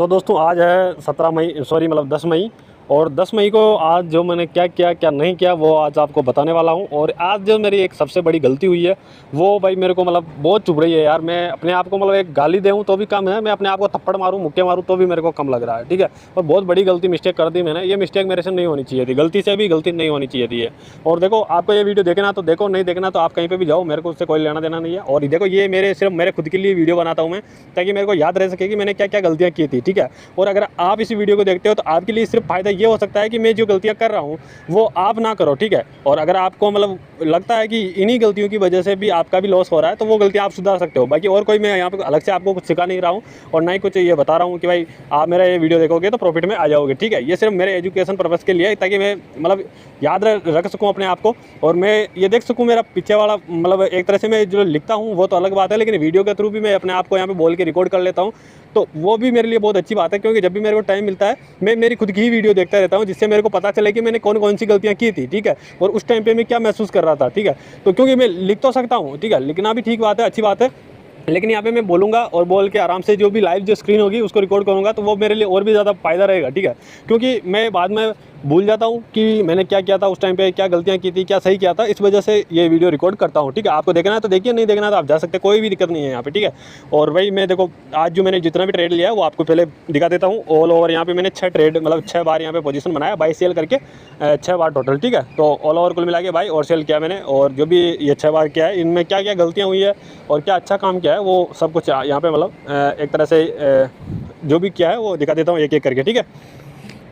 सो दोस्तों आज है 17 मई सॉरी मतलब 10 मई। और 10 मई को आज जो मैंने क्या किया क्या नहीं किया वो आज आपको बताने वाला हूँ। और आज जो मेरी एक सबसे बड़ी गलती हुई है वो भाई मेरे को मतलब बहुत चुभ रही है यार। मैं अपने आप को मतलब एक गाली दूँ तो भी कम है, मैं अपने आप को थप्पड़ मारूँ मुक्के मारूँ तो भी मेरे को कम लग रहा है। ठीक है, और बहुत बड़ी गलती मिस्टेक कर दी मैंने। ये मिस्टेक मेरे से नहीं होनी चाहिए थी, गलती से भी गलती नहीं होनी चाहिए थी ये। और देखो आपको ये वीडियो देखना तो देखो, नहीं देखना तो आप कहीं पर भी जाओ, मेरे को उससे कोई लेना देना नहीं है। और देखो ये मेरे सिर्फ मेरे खुद के लिए वीडियो बनाता हूँ मैं, ताकि मेरे को याद रह सके कि मैंने क्या क्या गलतियाँ की थी। ठीक है, और अगर आप इस वीडियो को देखते हो तो आपके लिए सिर्फ फ़ायदा ये हो सकता है कि मैं जो गलतियां कर रहा हूं वो आप ना करो। ठीक है, और अगर आपको मतलब लगता है कि इन्हीं गलतियों की वजह से भी आपका भी लॉस हो रहा है तो वो गलतियां आप सुधार सकते हो। बाकी और कोई मैं यहाँ पे अलग से आपको कुछ सिखा नहीं रहा हूँ और ना ही कुछ ये बता रहा हूँ कि भाई आप मेरा ये वीडियो देखोगे तो प्रॉफिट में आ जाओगे। ठीक है, ये सिर्फ मेरे एजुकेशन पर्पज़ के लिए है, ताकि मैं मतलब याद रख सकूँ अपने आप को और मैं ये देख सकूँ मेरा पीछे वाला मतलब एक तरह से मैं जो लिखता हूँ वो तो अलग बात है, लेकिन वीडियो के थ्रू भी मैं अपने आप को यहाँ पे बोल के रिकॉर्ड कर लेता हूँ तो वो भी मेरे लिए बहुत अच्छी बात है। क्योंकि जब भी मेरे को टाइम मिलता है मैं मेरी खुद की ही वीडियो देखता रहता हूँ, जिससे मेरे को पता चले कि मैंने कौन कौन सी गलतियाँ की थी। ठीक है, और उस टाइम पे मैं क्या महसूस कर रहा था। ठीक है, तो क्योंकि मैं लिख तो सकता हूँ, ठीक है, लिखना भी ठीक बात है, अच्छी बात है, लेकिन यहाँ पे मैं बोलूँगा और बोल के आराम से जो भी लाइव जो स्क्रीन होगी उसको रिकॉर्ड करूँगा तो वो मेरे लिए और भी ज़्यादा फ़ायदा रहेगा। ठीक है, क्योंकि मैं बाद में भूल जाता हूँ कि मैंने क्या किया था उस टाइम पे, क्या गलतियाँ की थी, क्या सही किया था, इस वजह से ये वीडियो रिकॉर्ड करता हूँ। ठीक है, आपको देखना है तो देखिए, नहीं देखना है तो आप जा सकते हैं, कोई भी दिक्कत नहीं है यहाँ पे। ठीक है, और वही मैं देखो आज जो मैंने जितना भी ट्रेड लिया है वो आपको पहले दिखा देता हूँ। ऑल ओवर यहाँ पे मैंने 6 ट्रेड मतलब 6 बार यहाँ पे पोजीशन बनाया, बाई सेल करके 6 बार टोटल। ठीक है, तो ऑल ओवर कुल मिला के बाई और सेल किया मैंने, और जो भी ये 6 बार किया है इनमें क्या क्या गलतियाँ हुई है और क्या अच्छा काम किया है वो सब कुछ यहाँ पे मतलब एक तरह से जो भी किया है वो दिखा देता हूँ एक एक करके। ठीक है,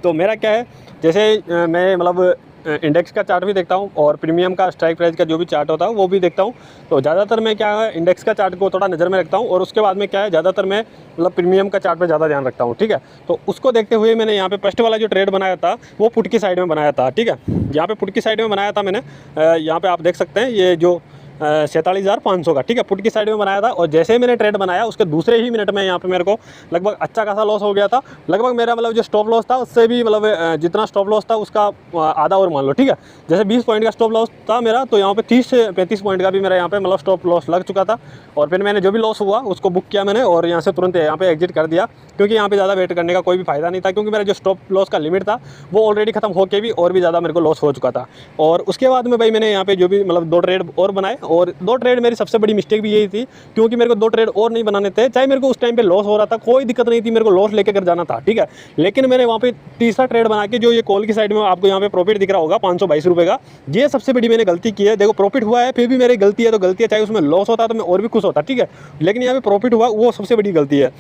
तो मेरा क्या है, जैसे मैं मतलब इंडेक्स का चार्ट भी देखता हूँ और प्रीमियम का स्ट्राइक प्राइस का जो भी चार्ट होता है वो भी देखता हूँ। तो ज़्यादातर मैं क्या है इंडेक्स का चार्ट को थोड़ा नज़र में रखता हूँ और उसके बाद में क्या है ज़्यादातर मैं मतलब प्रीमियम का चार्ट पे ज़्यादा ध्यान रखता हूँ। ठीक है, तो उसको देखते हुए मैंने यहाँ पे फर्स्ट वाला जो ट्रेड बनाया था वो पुट की साइड में बनाया था। ठीक है, यहाँ पे पुट की साइड में बनाया था मैंने, यहाँ पे आप देख सकते हैं ये जो 47,500 का। ठीक है, पुट की साइड में बनाया था और जैसे ही मैंने ट्रेड बनाया उसके दूसरे ही मिनट में यहाँ पे मेरे को लगभग अच्छा खासा लॉस हो गया था। लगभग मेरा मतलब जो स्टॉप लॉस था उससे भी मतलब जितना स्टॉप लॉस था उसका आधा और मान लो। ठीक है, जैसे 20 पॉइंट का स्टॉप लॉस था मेरा तो यहाँ पे 30 से 35 पॉइंट का भी मेरा यहाँ पे मतलब स्टॉप लॉस लग चुका था। और फिर मैंने जो भी लॉस हुआ उसको बुक किया मैंने और यहाँ से तुरंत यहाँ पे एग्जिट कर दिया, क्योंकि यहाँ पे ज़्यादा वेट करने का कोई भी फायदा नहीं था, क्योंकि मेरा जो स्टॉप लॉस का लिमिट था वो ऑलरेडी खत्म होकर भी और भी ज़्यादा मेरे को लॉस हो चुका था। और उसके बाद में भाई मैंने यहाँ पे जो भी मतलब 2 ट्रेड और बनाए, और 2 ट्रेड मेरी सबसे बड़ी मिस्टेक भी यही थी, क्योंकि मेरे को 2 ट्रेड और नहीं बनाने थे। चाहे मेरे को उस टाइम पे लॉस हो रहा था कोई दिक्कत नहीं थी, मेरे को लॉस लेके कर जाना था। ठीक है, लेकिन मैंने वहाँ पे तीसरा ट्रेड बना के जो ये कॉल की साइड में आपको यहाँ पे प्रॉफिट दिख रहा होगा 522 रुपये का, ये सबसे बड़ी मैंने गलती की है। देखो प्रॉफिट हुआ है फिर भी मेरी गलती है, तो गलती है, चाहे उसमें लॉस होता तो मैं और भी खुश होता। ठीक है, लेकिन यहाँ पे प्रॉफिट हुआ वो सबसे बड़ी गलती है।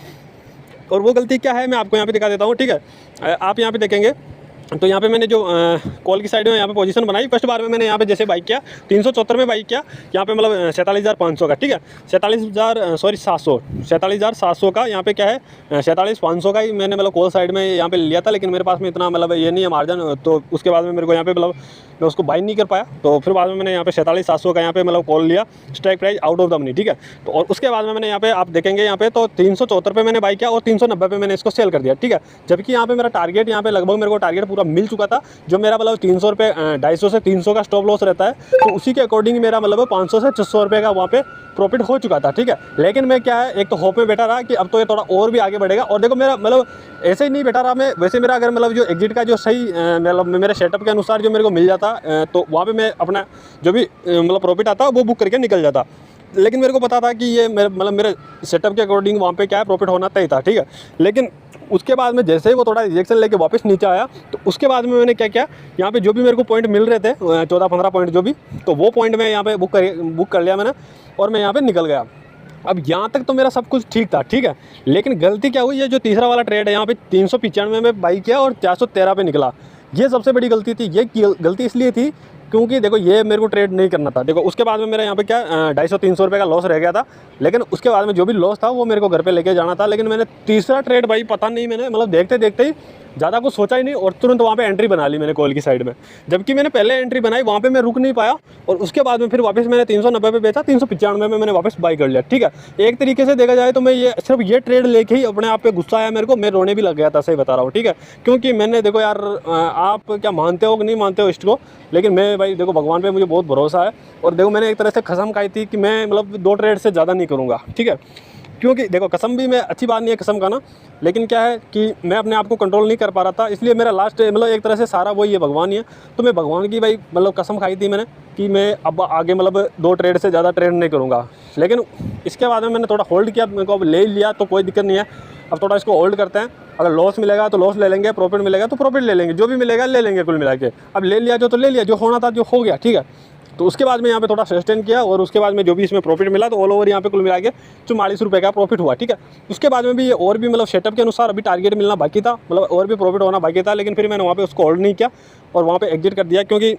और वो गलती क्या है मैं आपको यहाँ पे दिखा देता हूँ। ठीक है, आप यहाँ पे देखेंगे तो यहाँ पे मैंने जो कॉल की साइड में यहाँ पे पोजीशन बनाई, फर्स्ट बार में मैंने यहाँ पे जैसे बाइक किया 374 में बाइक किया, यहाँ पे मतलब 47,500 का। ठीक है, 47,700 का यहाँ पे क्या है 47,500 का ही मैंने मतलब कॉल साइड में यहाँ पे लिया था। लेकिन मेरे पास में इतना मतलब ये नहीं है मार्जिन, तो उसके बाद में मेरे को यहाँ पे मतलब मैं उसको बाई नहीं कर पाया। तो फिर बाद में मैंने यहाँ पे 47,700 का यहाँ पे मतलब कॉल लिया, strike price out of the money. ठीक है, तो और उसके बाद में मैंने यहाँ पे आप देखेंगे यहाँ पे तो 374 पे मैंने बाई किया और 390 पे मैंने इसको सेल कर दिया। ठीक है, जबकि यहाँ पे मेरा टारगेट यहाँ पे लगभग मेरे को टारगेट पूरा मिल चुका था, जो मेरा मतलब 300 रुपये 250 से 300 का स्टॉप लॉस रहता है, तो उसी के अकॉर्डिंग मेरा मतलब 500 से 600 रुपये का वहाँ पे प्रॉफिट हो चुका था। ठीक है, लेकिन मैं क्या है एक तो होप में बैठा रहा कि अब तो ये थोड़ा और भी आगे बढ़ेगा। और देखो मेरा मतलब ऐसे ही नहीं बैठा रहा मैं, वैसे मेरा अगर मतलब जो एग्जिट का जो सही मतलब मेरे सेटअप के अनुसार जो मेरे को मिल जाता तो वहाँ पे मैं अपना जो भी मतलब प्रॉफिट आता वो बुक करके निकल जाता। लेकिन मेरे को पता था कि ये मेरे सेटअप के अकॉर्डिंग वहाँ पे क्या है प्रॉफिट होना तय था। ठीक है, लेकिन उसके बाद में जैसे ही वो थोड़ा रिजेक्शन लेके वापस नीचे आया तो उसके बाद में मैंने क्या किया, यहाँ पे जो भी मेरे को पॉइंट मिल रहे थे 14-15 पॉइंट जो भी, तो वो पॉइंट मैं यहाँ पे बुक कर लिया मैंने और मैं यहाँ पे निकल गया। अब यहाँ तक तो मेरा सब कुछ ठीक था। ठीक है, लेकिन गलती क्या हुई है, जो तीसरा वाला ट्रेड है यहाँ पे 395 में बाई किया और 413 पे निकला, ये सबसे बड़ी गलती थी। ये गलती इसलिए थी क्योंकि देखो ये मेरे को ट्रेड नहीं करना था। देखो उसके बाद में मेरा यहाँ पे क्या 250-300 रुपये का लॉस रह गया था, लेकिन उसके बाद में जो भी लॉस था वो मेरे को घर पे लेके जाना था। लेकिन मैंने तीसरा ट्रेड भाई पता नहीं मैंने मतलब देखते देखते ही ज़्यादा कुछ सोचा ही नहीं और तुरंत वहाँ पे एंट्री बना ली मैंने कॉल की साइड में, जबकि मैंने पहले एंट्री बनाई वहाँ पे मैं रुक नहीं पाया और उसके बाद में फिर वापस मैंने 390 पे बेचा, 395 में मैंने वापस बाई कर लिया। ठीक है, एक तरीके से देखा जाए तो मैं ये सिर्फ ये ट्रेड लेके ही अपने आप पे गुस्सा आया मेरे को, मैं रोने भी लग गया था, सही बता रहा हूँ। ठीक है, क्योंकि मैंने देखो यार आप क्या मानते हो कि नहीं मानते हो इसको, लेकिन मैं भाई देखो भगवान पे मुझे बहुत भरोसा है और देखो मैंने एक तरह से कसम खाई थी कि मैं मतलब 2 ट्रेड से ज़्यादा नहीं करूँगा। ठीक है, क्योंकि देखो कसम भी मैं अच्छी बात नहीं है कसम खाना, लेकिन क्या है कि मैं अपने आप को कंट्रोल नहीं कर पा रहा था, इसलिए मेरा लास्ट मतलब एक तरह से सारा वही है, भगवान ही है। तो मैं भगवान की भाई मतलब कसम खाई थी मैंने कि मैं अब आगे मतलब 2 ट्रेड से ज़्यादा ट्रेड नहीं करूँगा। लेकिन इसके बाद में मैंने थोड़ा होल्ड किया, मेरे को अब ले लिया तो कोई दिक्कत नहीं है। अब थोड़ा इसको होल्ड करते हैं, अगर लॉस मिलेगा तो लॉस ले लेंगे, प्रॉफिट मिलेगा तो प्रॉफिट ले लेंगे, जो भी मिलेगा ले लेंगे कुल मिला के। अब ले लिया जो तो ले लिया, जो होना था जो हो गया, ठीक है। तो उसके बाद में यहाँ पे थोड़ा सस्टेन किया और उसके बाद में जो भी इसमें प्रॉफिट मिला तो ऑल ओवर यहाँ पे कुल मिला के 44 रुपये का प्रॉफिट हुआ, ठीक है। उसके बाद में भी और भी मतलब सेटअप के अनुसार अभी टारगेट मिलना बाकी था, मतलब और भी प्रॉफिट होना बाकी था, लेकिन फिर मैंने वहाँ पे उसको होल्ड नहीं किया और वहाँ पे एग्जिट कर दिया, क्योंकि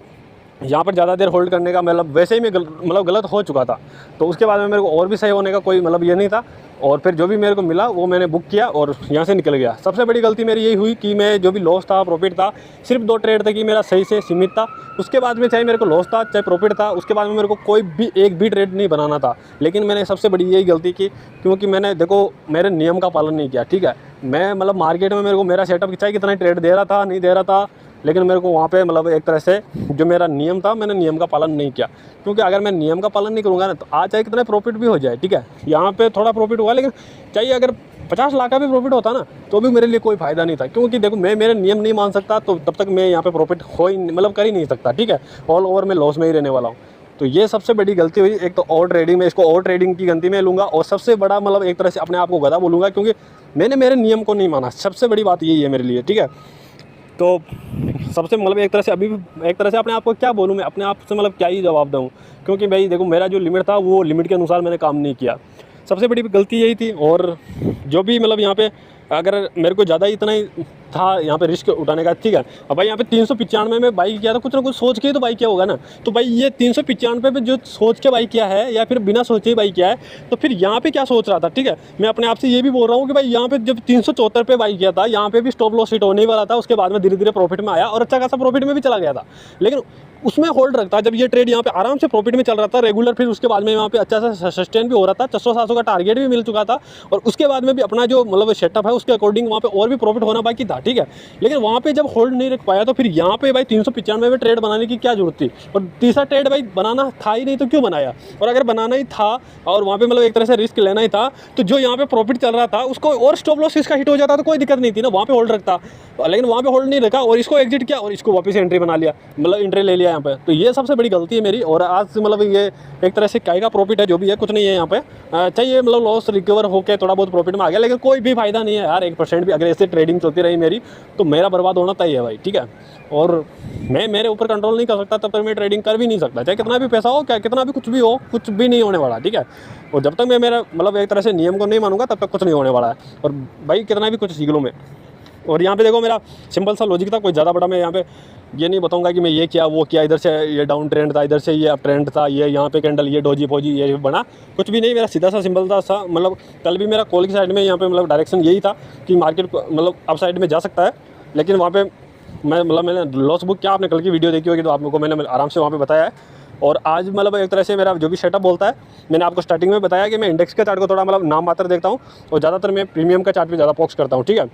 यहाँ पर ज़्यादा देर होल्ड करने का मतलब वैसे ही मैं मतलब गलत हो चुका था। तो उसके बाद में मेरे को और भी सही होने का कोई मतलब ये नहीं था, और फिर जो भी मेरे को मिला वो मैंने बुक किया और यहाँ से निकल गया। सबसे बड़ी गलती मेरी यही हुई कि मैं जो भी लॉस था प्रॉफिट था सिर्फ 2 ट्रेड तक ही मेरा सही से सीमित था। उसके बाद में चाहे मेरे को लॉस था चाहे प्रॉफिट था, उसके बाद में मेरे को कोई भी एक भी ट्रेड नहीं बनाना था। लेकिन मैंने सबसे बड़ी यही गलती की, क्योंकि मैंने देखो मेरे नियम का पालन नहीं किया, ठीक है। मैं मतलब मार्केट में मेरे को मेरा सेटअप चाहे कितना ट्रेड दे रहा था नहीं दे रहा था, लेकिन मेरे को वहाँ पे मतलब एक तरह से जो मेरा नियम था मैंने नियम का पालन नहीं किया। क्योंकि अगर मैं नियम का पालन नहीं करूँगा ना तो आज चाहे कितना प्रॉफिट भी हो जाए, ठीक है, यहाँ पे थोड़ा प्रॉफिट हुआ, लेकिन चाहिए अगर 50 लाख का भी प्रॉफिट होता ना तो भी मेरे लिए कोई फ़ायदा नहीं था। क्योंकि देखो मैं मेरे नियम नहीं मान सकता तो तब तक मैं यहाँ पे प्रॉफिट हो ही मतलब कर ही नहीं सकता, ठीक है। ऑल ओवर मैं लॉस में ही रहने वाला हूँ। तो ये सबसे बड़ी गलती हुई। एक तो ओवर ट्रेडिंग में, इसको ओवर ट्रेडिंग की गलती में लूँगा, और सबसे बड़ा मतलब एक तरह से अपने आप को गधा बोलूँगा, क्योंकि मैंने मेरे नियम को नहीं माना। सबसे बड़ी बात यही है मेरे लिए, ठीक है। तो सबसे मतलब एक तरह से अभी भी एक तरह से अपने आप को क्या बोलूँ मैं, अपने आप से मतलब क्या ही जवाब दूँ, क्योंकि भाई देखो मेरा जो लिमिट था वो लिमिट के अनुसार मैंने काम नहीं किया। सबसे बड़ी गलती यही थी। और जो भी मतलब यहाँ पे अगर मेरे को ज़्यादा इतना ही था यहाँ पे रिस्क उठाने का, ठीक है। अब भाई यहाँ पे 395 में बाई किया था, कुछ ना कुछ सोच के ही तो बाई किया होगा ना। तो भाई ये 395 पे जो सोच के बाई किया है या फिर बिना सोचे ही बाई किया है, तो फिर यहाँ पे क्या सोच रहा था, ठीक है। मैं अपने आप से ये भी बोल रहा हूँ कि भाई यहाँ पे जब 374 पे बाई किया था, यहाँ पे भी स्टॉप लॉस हिट होने ही वाला था। उसके बाद में धीरे धीरे प्रॉफिट में आया और अच्छा खासा प्रॉफिट में भी चला गया था, लेकिन उसमें होल्ड रखता जब ये ट्रेड यहाँ पे आराम से प्रॉफिट में चल रहा था रेगुलर। फिर उसके बाद में यहाँ पे अच्छा सा सस्टेन भी हो रहा था, 600-700 का टारगेट भी मिल चुका था, और उसके बाद में भी अपना जो मतलब सेटअप है उसके अकॉर्डिंग वहाँ पे और भी प्रॉफिट होना बाकी था, ठीक है। लेकिन वहाँ पे जब होल्ड नहीं रख पाया तो फिर यहाँ पे भाई 395 में ट्रेड बनाने की क्या जरूरत थी। और तीसरा ट्रेड भाई बनाना था ही नहीं तो क्यों बनाया। और अगर बनाना ही था और वहाँ पे मतलब एक तरह से रिस्क लेना ही था, तो जो यहाँ पे प्रॉफिट चल रहा था उसको और स्टॉप लॉस इसका हिट हो जाता तो कोई दिक्कत नहीं थी ना, वहाँ पे होल्ड रखता। लेकिन वहाँ पे होल्ड नहीं रखा और इसको एग्जिट किया और इसको वापस एंट्री बना लिया, मतलब एंट्री ले लिया यहाँ पे। तो ये सबसे बड़ी गलती है मेरी। और आज मतलब ये एक तरह से काय का प्रॉफिट है, जो भी है कुछ नहीं है यहाँ पे। चाहिए मतलब लॉस रिकवर होकर थोड़ा बहुत प्रॉफिट में आ गया, लेकिन कोई भी फायदा नहीं है यार। 1% भी अगर ऐसे ट्रेडिंग चलती रही मेरी तो मेरा बर्बाद होना तय है भाई, ठीक है। और मैं मेरे ऊपर कंट्रोल नहीं कर सकता तब तक मैं ट्रेडिंग कर भी नहीं सकता, चाहे कितना भी पैसा हो, क्या कितना भी कुछ भी हो, कुछ भी नहीं होने वाला, ठीक है। और जब तक मैं मेरा मतलब एक तरह से नियम को नहीं मानूंगा तब तक कुछ नहीं होने वाला है। और भाई कितना भी कुछ सीख लूँ मैं। और यहाँ पे देखो मेरा सिंपल सा लॉजिक था, कोई ज़्यादा बड़ा मैं यहाँ पे ये नहीं बताऊंगा कि मैं ये किया वो किया, इधर से ये डाउन ट्रेंड था, इधर से ये अप ट्रेंड था, ये यहाँ पे कैंडल, ये डोजी फोजी, ये बना कुछ भी नहीं। मेरा सीधा सा सिंपल था सा मतलब कल भी मेरा कॉल की साइड में यहाँ पे मतलब डायरेक्शन यही था कि मार्केट मतलब अप साइड में जा सकता है, लेकिन वहाँ पे मैंने लॉस बुक किया। आपने कल की वीडियो देखी होगी तो आपको मैंने आराम से वहाँ पर बताया है। और आज मतलब एक तरह से मेरा जो भी सेटअप बोलता है, मैंने आपको स्टार्टिंग में बताया कि मैं इंडेक्स के चार्ट को थोड़ा मतलब नाम मात्र देखता हूँ और ज़्यादातर मैं प्रीमियम का चार्ट भी ज़्यादा फोकस करता हूँ, ठीक है।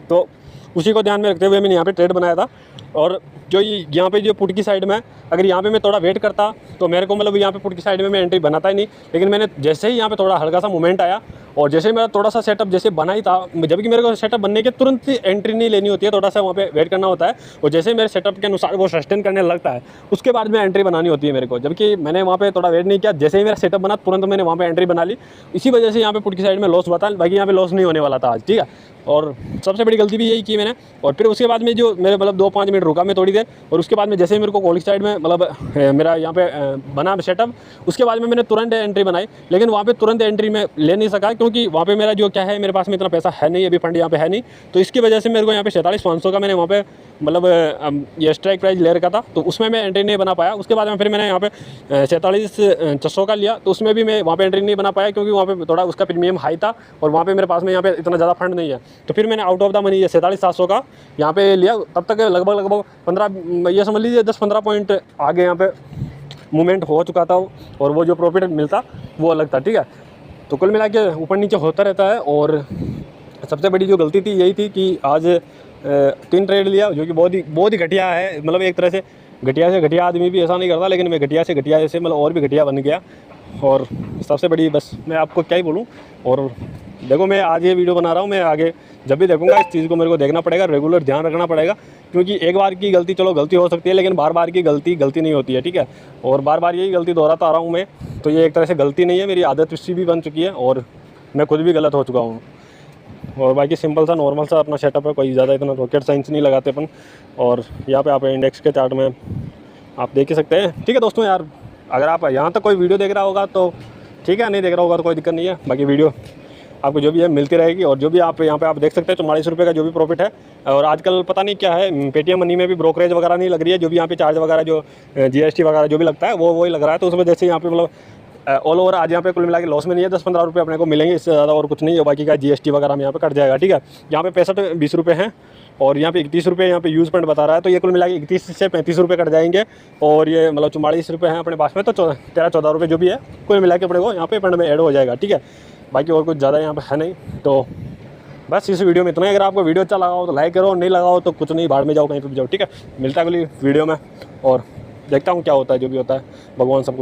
तो उसी को ध्यान में रखते हुए मैंने यहाँ पे ट्रेड बनाया था। और जो यहाँ पे जो पुट की साइड में, अगर यहाँ पे मैं थोड़ा वेट करता तो मेरे को मतलब यहाँ पे पुट की साइड में मैं एंट्री बनाता ही नहीं। लेकिन मैंने जैसे ही यहाँ पे थोड़ा हल्का सा मूवमेंट आया और जैसे मेरा थोड़ा सा सेटअप जैसे बना ही था, जबकि मेरे को सेटअप बनने के तुरंत ही एंट्री नहीं लेनी होती है, थोड़ा सा वहाँ पे वेट करना होता है। और जैसे मेरे सेटअप के अनुसार वो सस्टेन करने लगता है उसके बाद में एंट्री बनानी होती है मेरे को, जबकि मैंने वहाँ पे थोड़ा वेट नहीं किया। जैसे ही मेरा सेटअप बना तुरंत मैंने वहाँ पे एंट्री बना ली। इसी वजह से यहाँ पे पुट की साइड में लॉस बता, बाकी यहाँ पे लॉस नहीं होने वाला था आज, ठीक है। और सबसे बड़ी गलती भी यही की मैंने। और फिर उसके बाद में जो मेरे मतलब 2-5 मिनट रुका मैं थोड़ी देर, और उसके बाद में जैसे ही मेरे को कॉल की साइड में मतलब मेरा यहाँ पे बना सेटअप, उसके बाद में मैंने तुरंत एंट्री बनाई। लेकिन वहाँ पे तुरंत एंट्री में ले नहीं सका, क्योंकि वहाँ पे मेरा जो क्या है, मेरे पास में इतना पैसा है नहीं, अभी फंड यहाँ पे है नहीं। तो इसकी वजह से मेरे को यहाँ पे 47,500 का मैंने वहाँ पे मतलब ये स्ट्राइक प्राइस ले रखा था, तो उसमें मैं एंट्री नहीं बना पाया। उसके बाद में फिर मैंने यहाँ पे 47,600 का लिया, तो उसमें भी मैं वहाँ पे एंट्री नहीं बना पाया, क्योंकि वहाँ पे थोड़ा उसका प्रीमियम हाई था और वहाँ पे मेरे पास में यहाँ पे इतना ज़्यादा फंड नहीं है। तो फिर मैंने आउट ऑफ द मनी ये 47,700 का यहाँ पे लिया। तब तक लगभग 15 ये समझ लीजिए 10-15 पॉइंट आगे यहाँ पे मूवमेंट हो चुका था, और वो जो प्रॉफिट मिलता वो अलग था, ठीक है। तो कुल मिला के ऊपर नीचे होता रहता है। और सबसे बड़ी जो गलती थी यही थी कि आज 3 ट्रेड लिया, जो कि बहुत ही घटिया है। मतलब एक तरह से घटिया आदमी भी ऐसा नहीं करता, लेकिन मैं घटिया से घटिया ऐसे मतलब और भी घटिया बन गया। और सबसे बड़ी बस मैं आपको क्या ही बोलूँ। और देखो मैं आज ये वीडियो बना रहा हूँ, मैं आगे जब भी देखूँगा इस चीज़ को मेरे को देखना पड़ेगा, रेगुलर ध्यान रखना पड़ेगा, क्योंकि एक बार की गलती चलो गलती हो सकती है, लेकिन बार बार की गलती गलती नहीं होती है, ठीक है। और बार बार यही गलती दोहराता आ रहा हूँ मैं, तो ये एक तरह से गलती नहीं है, मेरी आदत इससी भी बन चुकी है और मैं खुद भी गलत हो चुका हूँ। और बाकी सिंपल सा नॉर्मल सा अपना सेटअप है, कोई ज़्यादा इतना रॉकेट साइंस नहीं लगाते अपन। और यहाँ पे आप इंडेक्स के चार्ट में आप देख ही सकते हैं, ठीक है दोस्तों। यार अगर आप यहाँ तक कोई वीडियो देख रहा होगा तो ठीक है, नहीं देख रहा होगा तो कोई दिक्कत नहीं है। बाकी वीडियो आपको जो भी है मिलती रहेगी। और जो भी आप यहाँ पे आप देख सकते हैं 44 रुपये का जो भी प्रॉफिट है। और आजकल पता नहीं क्या है, पेटीएम मनी में भी ब्रोकरेज वगैरह नहीं लग रही है, जो भी यहाँ पे चार्ज वगैरह जो GST वगैरह जो भी लगता है वो वही लग रहा है। तो उस वजह से यहाँ पे मतलब ऑल ओवर आज यहाँ पे कुल मिला के लॉस में नहीं है, 10-15 रुपये अपने को मिलेंगे, इससे ज़्यादा और कुछ नहीं है। बाकी का GST वगैरह में यहाँ पे कट जाएगा, ठीक है। यहाँ पे 65-20 रुपये हैं और यहाँ पे 31 रुपये यहाँ पे यूज़ पॉइंट बता रहा है, तो ये कुल मिला के 31 से 35 रुपये कट जाएंगे। और ये मतलब 44 रुपये हैं अपने पास में, तो 13-14 रुपये जो भी है कुल मिला के अपने को यहाँ पे फंड में ऐड हो जाएगा, ठीक है। बाकी और कुछ ज़्यादा यहाँ पे है नहीं। तो बस इस वीडियो में इतना ही। अगर आपको वीडियो अच्छा लगा हो तो लाइक करो, नहीं लगा हो तो कुछ नहीं, बाहर में जाओ, कहीं पर भी जाओ, ठीक है। मिलता है अगली वीडियो में और देखता हूँ क्या होता है, जो भी होता है भगवान सबको